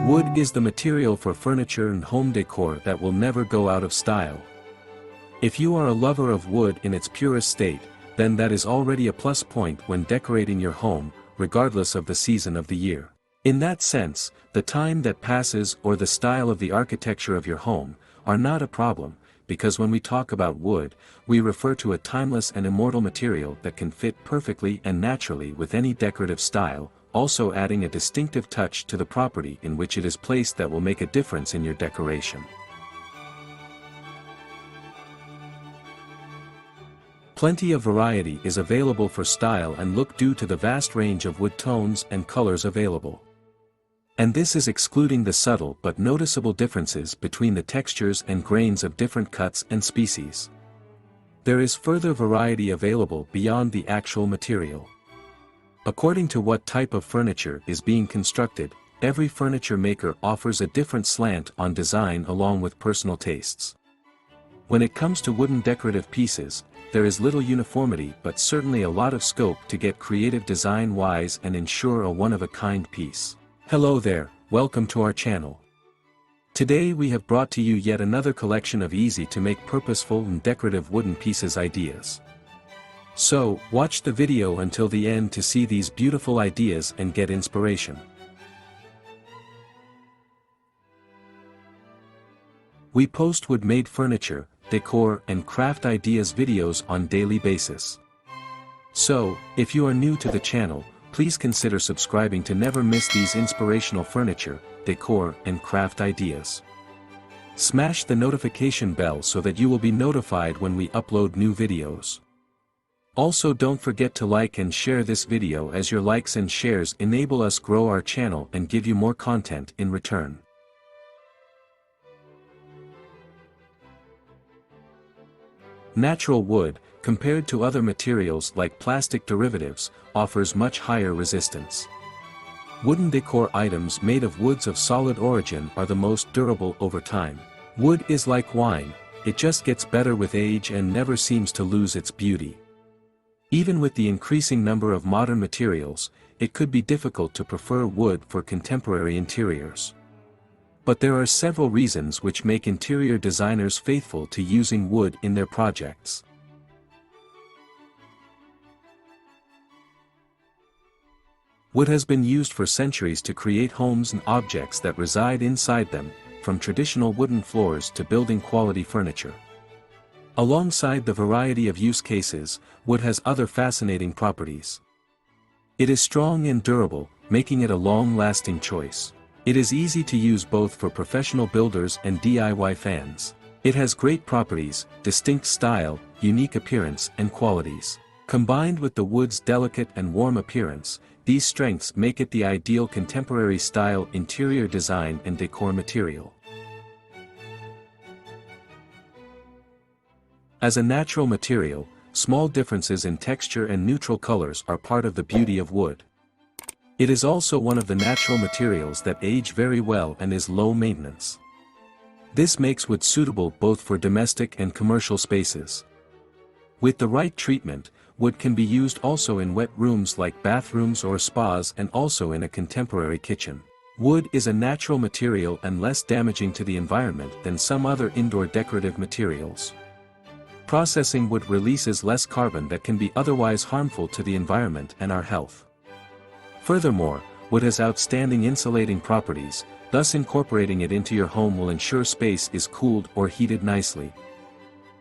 Wood is the material for furniture and home decor that will never go out of style. If you are a lover of wood in its purest state, then that is already a plus point when decorating your home, regardless of the season of the year. In that sense, the time that passes or the style of the architecture of your home are not a problem, because when we talk about wood, we refer to a timeless and immortal material that can fit perfectly and naturally with any decorative style, also adding a distinctive touch to the property in which it is placed that will make a difference in your decoration. Plenty of variety is available for style and look due to the vast range of wood tones and colors available. And this is excluding the subtle but noticeable differences between the textures and grains of different cuts and species. There is further variety available beyond the actual material. According to what type of furniture is being constructed, every furniture maker offers a different slant on design along with personal tastes. When it comes to wooden decorative pieces, there is little uniformity but certainly a lot of scope to get creative design-wise and ensure a one-of-a-kind piece. Hello there, welcome to our channel. Today we have brought to you yet another collection of easy to make purposeful and decorative wooden pieces ideas. So, watch the video until the end to see these beautiful ideas and get inspiration. We post wood-made furniture, decor and craft ideas videos on daily basis. So, if you are new to the channel, please consider subscribing to never miss these inspirational furniture, decor and craft ideas. Smash the notification bell so that you will be notified when we upload new videos. Also don't forget to like and share this video as your likes and shares enable us grow our channel and give you more content in return. Natural wood, compared to other materials like plastic derivatives, offers much higher resistance. Wooden decor items made of woods of solid origin are the most durable over time. Wood is like wine, it just gets better with age and never seems to lose its beauty. Even with the increasing number of modern materials, it could be difficult to prefer wood for contemporary interiors. But there are several reasons which make interior designers faithful to using wood in their projects. Wood has been used for centuries to create homes and objects that reside inside them, from traditional wooden floors to building quality furniture. Alongside the variety of use cases, wood has other fascinating properties. It is strong and durable, making it a long-lasting choice. It is easy to use both for professional builders and DIY fans. It has great properties, distinct style, unique appearance and qualities. Combined with the wood's delicate and warm appearance, these strengths make it the ideal contemporary style interior design and decor material. As a natural material, small differences in texture and neutral colors are part of the beauty of wood. It is also one of the natural materials that age very well and is low maintenance. This makes wood suitable both for domestic and commercial spaces. With the right treatment, wood can be used also in wet rooms like bathrooms or spas and also in a contemporary kitchen. Wood is a natural material and less damaging to the environment than some other indoor decorative materials. Processing wood releases less carbon that can be otherwise harmful to the environment and our health. Furthermore, wood has outstanding insulating properties, thus incorporating it into your home will ensure space is cooled or heated nicely.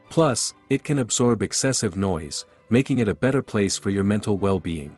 Plus, it can absorb excessive noise, making it a better place for your mental well-being.